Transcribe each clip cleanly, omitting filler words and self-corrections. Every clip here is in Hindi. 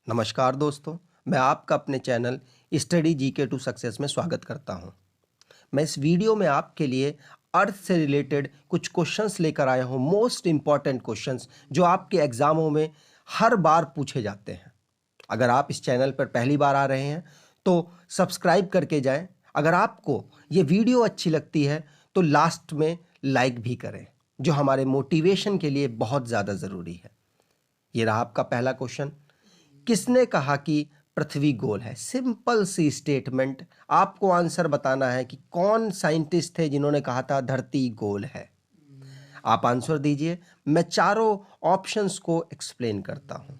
नमस्कार दोस्तों, मैं आपका अपने channel study GK to success में स्वागत करता हूं। मैं इस वीडियो में आपके लिए अर्थ से रिलेटेड कुछ क्वेश्चंस लेकर आया हूं, मोस्ट इम्पॉर्टेंट क्वेश्चंस जो आपके एग्जामों में हर बार पूछे जाते हैं। अगर आप इस चैनल पर पहली बार आ रहे हैं तो सब्सक्राइब करके जाएं। अगर आपको ये वीडियो अच्छी लगती है तो लास्ट में लाइक भी करें, जो हमारे मोटिवेशन के लिए बहुत ज़्यादा ज़रूरी है। ये रहा आपका पहला क्वेश्चन। किसने कहा कि पृथ्वी गोल है? सिंपल सी स्टेटमेंट। आपको आंसर बताना है कि कौन साइंटिस्ट थे जिन्होंने कहा था धरती गोल है। आप आंसर दीजिए, मैं चारों ऑप्शंस को एक्सप्लेन करता हूं।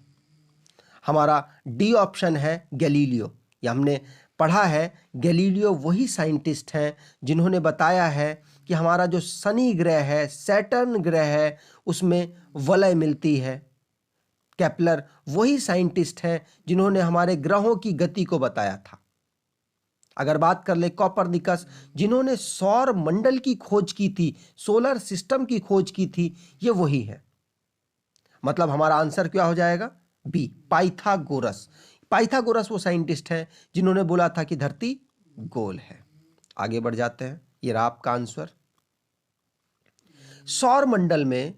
हमारा डी ऑप्शन है गैलीलियो। ये हमने पढ़ा है, गैलीलियो वही साइंटिस्ट हैं जिन्होंने बताया है कि हमारा जो शनि ग्रह है, सैटर्न ग्रह है, उसमें वलय मिलती है। केपलर वही साइंटिस्ट हैं जिन्होंने हमारे ग्रहों की गति को बताया था। अगर बात कर ले कोपरनिकस, जिन्होंने सौर मंडल की खोज की थी, सोलर सिस्टम की खोज की थी, ये वही है। मतलब हमारा आंसर क्या हो जाएगा? B, Pythagoras. पाइथागोरस वो साइंटिस्ट हैं जिन्होंने बोला था कि धरती गोल है। आगे बढ़ जाते हैं, ये रहा आपका आंसर। सौर मंडल में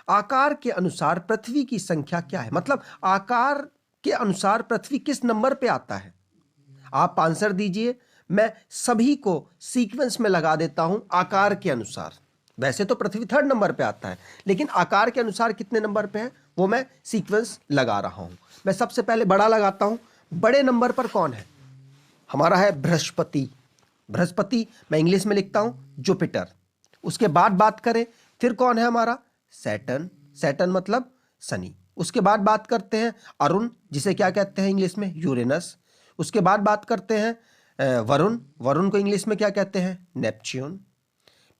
आकार के अनुसार पृथ्वी की संख्या क्या है? मतलब आकार के अनुसार पृथ्वी किस नंबर पे आता है? आप आंसर दीजिए, मैं सभी को सीक्वेंस में लगा देता हूं। आकार के अनुसार, वैसे तो पृथ्वी थर्ड नंबर पे आता है, लेकिन आकार के अनुसार कितने नंबर पे है वो मैं सीक्वेंस लगा रहा हूं। मैं सबसे पहले बड़ा लगाता हूं। बड़े नंबर पर कौन है? हमारा है बृहस्पति। बृहस्पति मैं इंग्लिश में लिखता हूं जुपिटर। उसके बाद बात करें, फिर कौन है हमारा? सैटर्न। सैटर्न मतलब शनि। उसके बाद बात करते हैं अरुण, जिसे क्या कहते हैं इंग्लिश में? यूरेनस। उसके बाद बात करते हैं वरुण। वरुण को इंग्लिश में क्या कहते हैं? नेपच्यून।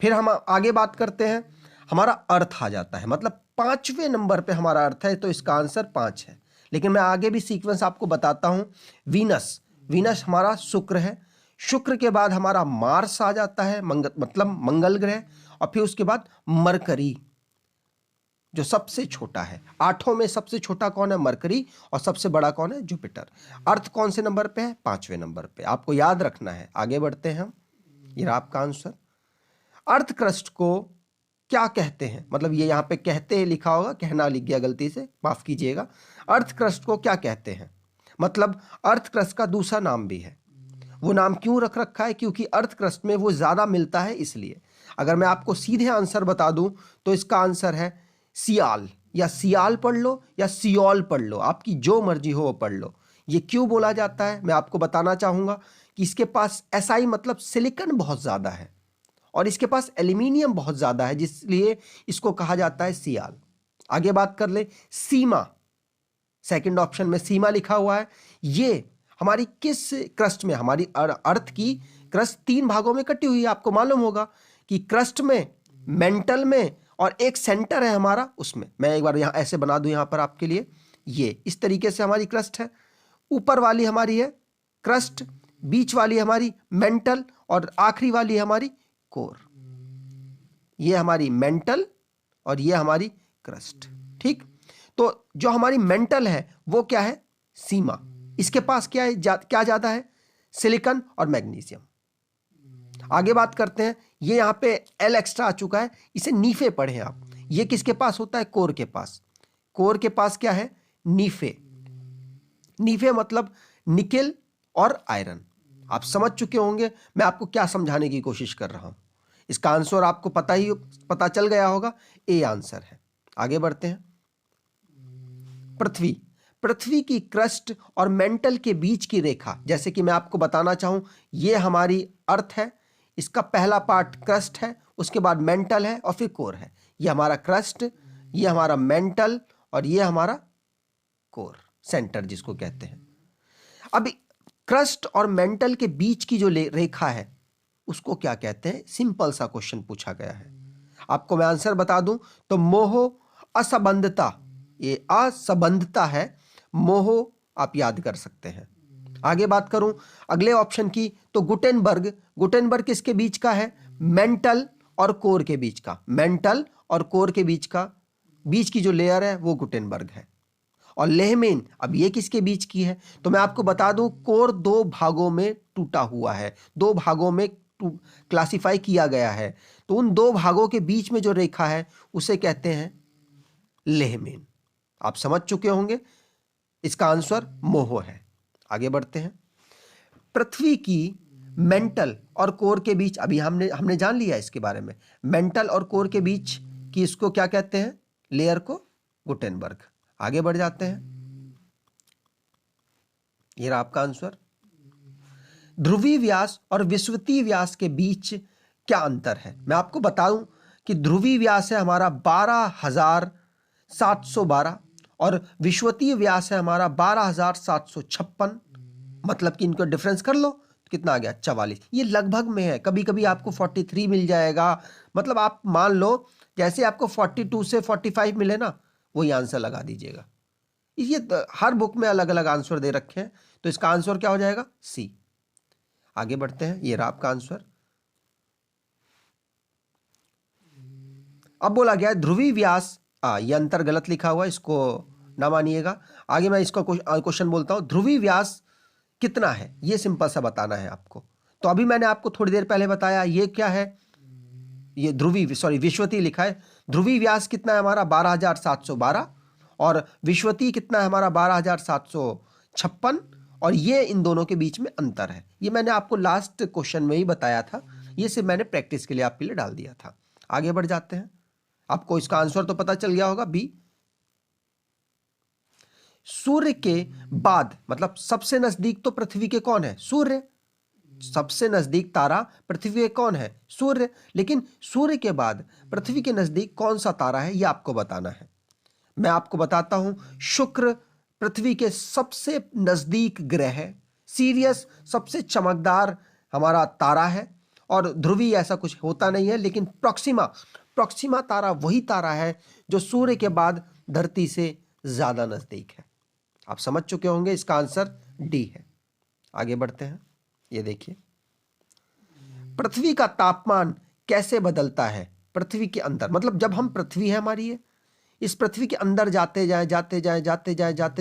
फिर हम आगे बात करते हैं, हमारा अर्थ आ जाता है। मतलब पांचवें नंबर पे हमारा अर्थ है, तो इसका आंसर 5 है। लेकिन मैं आगे भी सीक्वेंस आपको बताता हूं। वीनस। वीनस हमारा शुक्र है। शुक्र के बाद हमारा मार्स आ जाता है, मतलब मंगल ग्रह। और फिर उसके बाद मरकरी, जो सबसे छोटा है। आठों में सबसे छोटा कौन है? मरकरी। और सबसे बड़ा कौन है? जुपिटर। अर्थ कौन से नंबर पे है? 5वें नंबर पे। आपको याद रखना है। आगे बढ़ते हैं हम, ये रहा आपका आंसर। अर्थ क्रस्ट को क्या कहते हैं? मतलब ये यहां पे कहते हैं लिखा होगा, कहना लिख गया गलती से, माफ कीजिएगा। अर्थ क्रस्ट को क्या कहते हैं? मतलब अर्थ क्रस्ट का दूसरा नाम भी है। वो नाम क्यों रख रखा है? क्योंकि अर्थ क्रस्ट में वो ज्यादा मिलता है, इसलिए। अगर मैं आपको सीधे आंसर बता दूं तो इसका आंसर है सियाल। या सियाल पढ़ लो या सियोल पढ़ लो, आपकी जो मर्जी हो वो पढ़ लो। ये क्यों बोला जाता है मैं आपको बताना चाहूंगा कि इसके पास SI मतलब सिलिकॉन बहुत ज्यादा है, और इसके पास एल्यूमिनियम बहुत ज्यादा है, जिसलिए इसको कहा जाता है सियाल। आगे बात कर ले सीमा। सेकंड ऑप्शन में सीमा लिखा हुआ है। ये हमारी किस क्रस्ट में? हमारी अर्थ की क्रस्ट 3 भागों में कटी हुई है। आपको मालूम होगा कि क्रस्ट में, मेंटल में, और एक सेंटर है हमारा उसमें। मैं एक बार यहां ऐसे बना दूं यहां पर आपके लिए। ये इस तरीके से हमारी क्रस्ट है। ऊपर वाली हमारी है क्रस्ट, बीच वाली हमारी मेंटल, और आखिरी वाली हमारी कोर। ये हमारी मेंटल और ये हमारी क्रस्ट। ठीक, तो जो हमारी मेंटल है वो क्या है? सीमा। इसके पास क्या है? क्या ज्यादा है? सिलिकॉन और मैग्नीशियम। आगे बात करते हैं, ये यहां पे L एक्स्ट्रा आ चुका है, इसे नीफे पढ़े आप। ये किसके पास होता है? कोर के पास। कोर के पास क्या है? नीफे। नीफे मतलब निकेल और आयरन। आप समझ चुके होंगे मैं आपको क्या समझाने की कोशिश कर रहा हूं। इसका आंसर आपको पता चल गया होगा, ए आंसर है। आगे बढ़ते हैं। पृथ्वी। पृथ्वी की क्रस्ट और मेंटल के बीच की रेखा, जैसे कि मैं आपको बताना चाहूं, ये हमारी अर्थ है। इसका पहला पार्ट क्रस्ट है, उसके बाद मेंटल है और फिर कोर है। ये हमारा क्रस्ट, ये हमारा मेंटल, और ये हमारा कोर, सेंटर जिसको कहते हैं। अब क्रस्ट और मेंटल के बीच की जो रेखा है उसको क्या कहते हैं? सिंपल सा क्वेश्चन पूछा गया है। आपको मैं आंसर बता दूं तो मोह असंबंधता, ये असंबंधता है। मोह आप याद कर सकते हैं। आगे बात करूं अगले ऑप्शन की तो गुटेनबर्ग। गुटेनबर्ग किसके बीच का है? मेंटल और कोर के बीच का। मेंटल और कोर के बीच की जो लेयर है वो गुटेनबर्ग है। और लेहमेन, अब ये किसके बीच की है? तो मैं आपको बता दूं, कोर दो भागों में टूटा हुआ है, दो भागों में क्लासिफाई किया गया है। तो उन दो भागों के बीच में जो रेखा है उसे कहते हैं लेहमेन। आप समझ चुके होंगे, इसका आंसर मोह है। आगे बढ़ते हैं। पृथ्वी की मेंटल और कोर के बीच, अभी हमने जान लिया इसके बारे में, मेंटल और कोर के बीच की इसको क्या कहते हैं? लेयर को गुटेनबर्ग। आगे बढ़ जाते हैं। ये रहा आपका आंसर। ध्रुवीय व्यास और विषुवतीय व्यास के बीच क्या अंतर है? मैं आपको बताऊं कि ध्रुवीय व्यास है हमारा 12,712 और विषुवतीय व्यास है हमारा 12,756। मतलब कि इनको डिफरेंस कर लो, कितना आ गया? 44। ये लगभग में है, कभी कभी आपको 43 मिल जाएगा। मतलब आप मान लो जैसे आपको 42 से 45 मिले ना, वही आंसर लगा दीजिएगा। ये हर बुक में अलग अलग आंसर दे रखे हैं, तो इसका आंसर क्या हो जाएगा? सी। आगे बढ़ते हैं। ये रहा आपका आंसर। अब बोला गया है ध्रुवीय व्यास, ये अंतर गलत लिखा हुआ है, इसको ना मानिएगा। आगे मैं इसका क्वेश्चन बोलता हूं, ध्रुवीय व्यास कितना है? ये सिंपल सा बताना है आपको। तो अभी मैंने आपको थोड़ी देर पहले बताया, ये क्या है? ये विश्वतीय लिखा है। ध्रुवीय व्यास कितना है हमारा? 12,712 और विश्वतीय कितना है हमारा? 12,756। और ये इन दोनों के बीच में अंतर है। ये मैंने आपको लास्ट क्वेश्चन में ही बताया था, ये सिर्फ मैंने प्रैक्टिस के लिए आपके लिए डाल दिया था। आगे बढ़ जाते हैं। आपको इसका आंसर तो पता चल गया होगा, बी। सूर्य के बाद, मतलब सबसे नजदीक तो पृथ्वी के कौन है? सूर्य। सबसे नजदीक तारा पृथ्वी के कौन है? सूर्य। लेकिन सूर्य के बाद पृथ्वी के नजदीक कौन सा तारा है, यह आपको बताना है। मैं आपको बताता हूं, शुक्र पृथ्वी के सबसे नजदीक ग्रह है। सीरियस सबसे चमकदार हमारा तारा है। और ध्रुवीय ऐसा कुछ होता नहीं है, लेकिन प्रॉक्सिमा तारा वही तारा है जो सूर्य के बाद धरती से ज्यादा नजदीक है। आप समझ चुके होंगे, इसका आंसर डी है। आगे बढ़ते हैं। ये देखिए, पृथ्वी का तापमान कैसे बदलता है पृथ्वी के अंदर? मतलब जब हम पृथ्वी है हमारी, ये इस पृथ्वी के अंदर जाते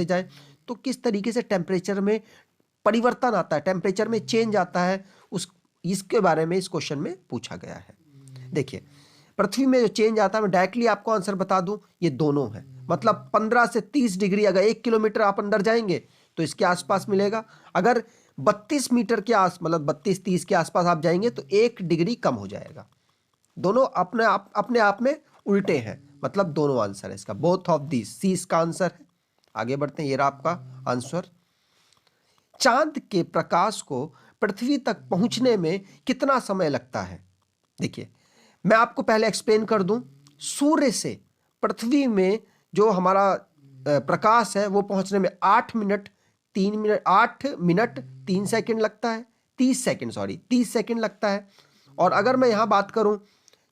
जाए तो किस तरीके से टेम्परेचर में परिवर्तन आता है, टेम्परेचर में चेंज आता है, इसके बारे में इस क्वेश्चन में पूछा गया है। देखिए, पृथ्वी में जो चेंज आता है, मैं डायरेक्टली आपको आंसर बता दूं, ये दोनों है। मतलब 15 से 30 डिग्री, अगर 1 किलोमीटर आप अंदर जाएंगे तो इसके आसपास मिलेगा। अगर 32 मीटर के मतलब 32-30 के आसपास आप जाएंगे तो 1 डिग्री कम हो जाएगा। दोनों अपने आप में उल्टे हैं, मतलब दोनों आंसर है इसका, बोथ ऑफ दिस, सी इसका आंसर है। आगे बढ़ते हैं। ये रहा आपका आंसर। चांद के प्रकाश को पृथ्वी तक पहुंचने में कितना समय लगता है? देखिए, मैं आपको पहले एक्सप्लेन कर दूं, सूर्य से पृथ्वी में जो हमारा प्रकाश है वो पहुंचने में 8 मिनट 3 सेकंड लगता है, 30 सेकंड लगता है। और अगर मैं यहां बात करूं,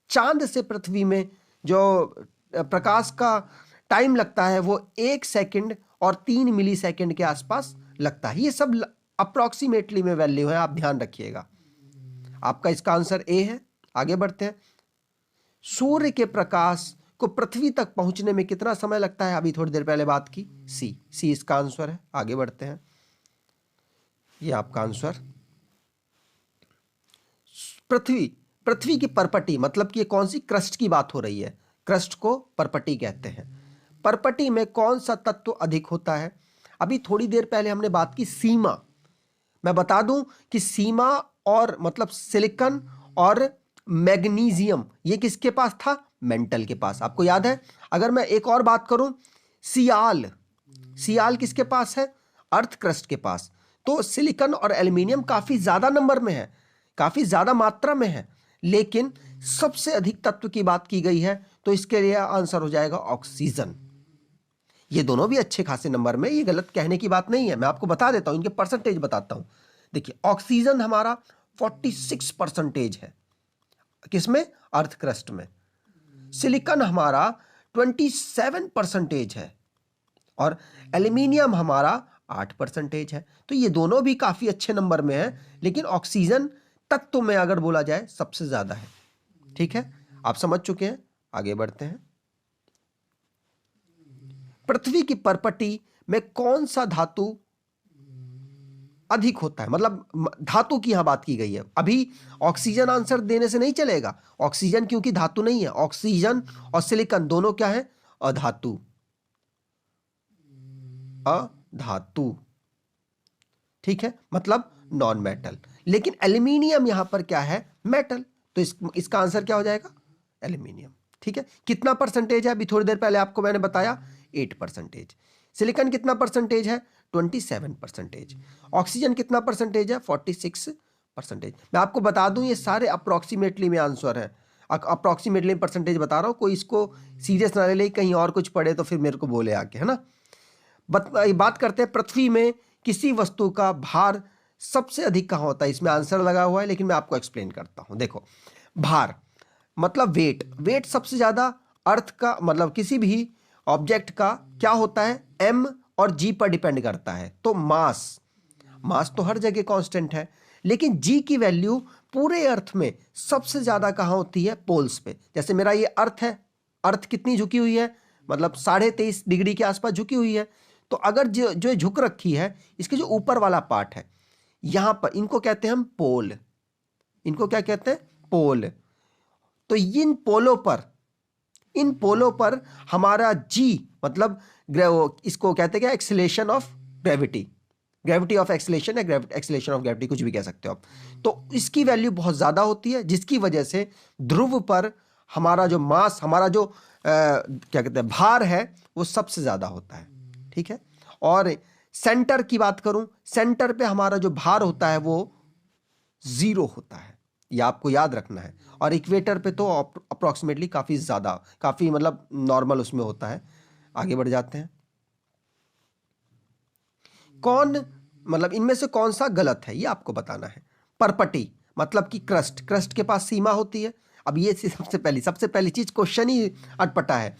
चांद से पृथ्वी में जो प्रकाश का टाइम लगता है वो 1 सेकंड और 3 मिली सेकंड के आसपास लगता है। ये सब अप्रोक्सीमेटली में वैल्यू है, आप ध्यान रखिएगा। आपका इसका आंसर ए है। आगे बढ़ते हैं। सूर्य के प्रकाश को पृथ्वी तक पहुंचने में कितना समय लगता है? अभी थोड़ी देर पहले बात की, सी इसका आंसर है। आगे बढ़ते हैं। ये आपका आंसर। पृथ्वी की परपटी, मतलब कि ये कौन सी क्रस्ट की बात हो रही है? क्रस्ट को परपटी कहते हैं। परपटी में कौन सा तत्व अधिक होता है? अभी थोड़ी देर पहले हमने बात की सीमा। मैं बता दूं कि सीमा और मतलब सिलिकॉन और मैग्नीशियम, ये किसके पास था? मेंटल के पास। आपको याद है? अगर मैं एक और बात करूं, सियाल किसके पास है? अर्थ क्रस्ट के पास। तो सिलिकॉन और एल्यूमिनियम काफी ज्यादा नंबर में है, काफी ज्यादा मात्रा में है, लेकिन सबसे अधिक तत्व की बात की गई है, तो इसके लिए आंसर हो जाएगा ऑक्सीजन। ये दोनों भी अच्छे खासे नंबर में, ये गलत कहने की बात नहीं है। मैं आपको बता देता हूं, इनके परसेंटेज बताता हूं। देखिए, ऑक्सीजन हमारा 46% है, किसमें? अर्थ क्रस्ट में। सिलिकॉन हमारा 27% है और एल्यूमिनियम हमारा 8% है। तो ये दोनों भी काफी अच्छे नंबर में है, लेकिन ऑक्सीजन तत्व में अगर बोला जाए सबसे ज्यादा है। ठीक है, आप समझ चुके हैं। आगे बढ़ते हैं। पृथ्वी की परपटी में कौन सा धातु अधिक होता है, मतलब धातु की यहां बात की गई है। अभी ऑक्सीजन आंसर देने से नहीं चलेगा, ऑक्सीजन क्योंकि धातु नहीं है। ऑक्सीजन और सिलिकॉन दोनों क्या है? अधातु, अधातु, ठीक है, मतलब नॉन मेटल। लेकिन एल्यूमिनियम यहां पर क्या है? मेटल। तो इसका आंसर क्या हो जाएगा? एल्यूमिनियम। ठीक है, कितना परसेंटेज है? अभी थोड़ी देर पहले आपको मैंने बताया 8%। सिलिकॉन कितना परसेंटेज है? 27%। ऑक्सीजन कितना परसेंटेज है? 46%। मैं आपको बता दूं ये सारे अप्रोक्सीमेटली में आंसर है, अप्रोक्सीमेटली परसेंटेज बता रहा हूं, कोई इसको सीरियस ना ले ले, कहीं और कुछ पढ़े तो फिर मेरे को बोले आके, है ना। बात करते हैं पृथ्वी में किसी वस्तु का भार सबसे अधिक कहां होता है। इसमें आंसर लगा हुआ है लेकिन मैं आपको एक्सप्लेन करता हूं। देखो, भार मतलब वेट, वेट सबसे ज्यादा अर्थ का, मतलब किसी भी ऑब्जेक्ट का क्या होता है? एम और जी पर डिपेंड करता है। तो मास, मास तो हर जगह कांस्टेंट है, लेकिन जी की वैल्यू पूरे अर्थ में सबसे ज्यादा कहां होती है? पोल्स पे। जैसे मेरा ये अर्थ है, अर्थ कितनी झुकी हुई है? मतलब 23.5 डिग्री के आसपास झुकी हुई है। तो अगर जो झुक रखी है, इसके जो ऊपर वाला पार्ट है यहां पर, इनको कहते हैं हम पोल। इनको क्या कहते हैं? पोल। तो इन पोलों पर हमारा जी, मतलब इसको कहते हैं क्या? Acceleration of gravity, gravity of acceleration या एक्सीलरेशन ऑफ ग्रेविटी, कुछ भी कह सकते हो आप। तो इसकी वैल्यू बहुत ज्यादा होती है, जिसकी वजह से ध्रुव पर हमारा जो मास, हमारा जो क्या कहते हैं, भार है, वो सबसे ज्यादा होता है। ठीक है, और सेंटर की बात करूं, सेंटर पे हमारा जो भार होता है वो 0 होता है, ये आपको याद रखना है। और इक्वेटर पे तो अप्रोक्सीमेटली काफी ज्यादा, काफी मतलब नॉर्मल उसमें होता है। आगे बढ़ जाते हैं। कौन, मतलब इनमें से कौन सा गलत है ये आपको बताना है। परपटी मतलब कि क्रस्ट, क्रस्ट के पास सीमा होती है। अब ये सबसे पहली चीज, क्वेश्चन ही अटपटा है।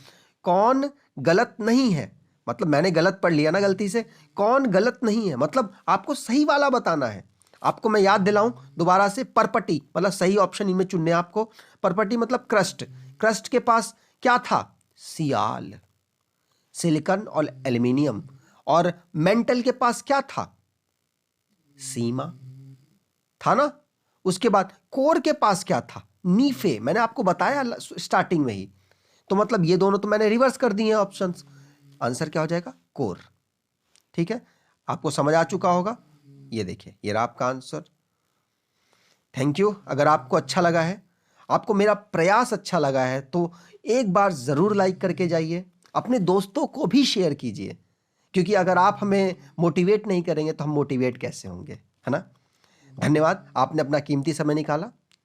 कौन गलत नहीं है, मतलब मैंने गलत पढ़ लिया ना गलती से। कौन गलत नहीं है मतलब आपको सही वाला बताना है। आपको मैं याद दिलाऊं दोबारा से, परपटी मतलब सही ऑप्शन इनमें चुनने आपको। परपटी मतलब क्रस्ट, क्रस्ट के पास क्या था? सियाल, सिलिकॉन और एल्यूमिनियम। और मेंटल के पास क्या था? सीमा था ना। उसके बाद कोर के पास क्या था? नीफे, मैंने आपको बताया स्टार्टिंग में ही। तो मतलब ये दोनों तो मैंने रिवर्स कर दिए हैं ऑप्शंस। आंसर क्या हो जाएगा? कोर। ठीक है, आपको समझ आ चुका होगा। ये देखिए, ये रहा आपका आंसर। Thank you. अगर आपको अच्छा लगा है, आपको मेरा प्रयास अच्छा लगा है, तो एक बार जरूर लाइक करके जाइए, अपने दोस्तों को भी शेयर कीजिए, क्योंकि अगर आप हमें मोटिवेट नहीं करेंगे तो हम मोटिवेट कैसे होंगे, है ना। धन्यवाद, आपने अपना कीमती समय निकाला।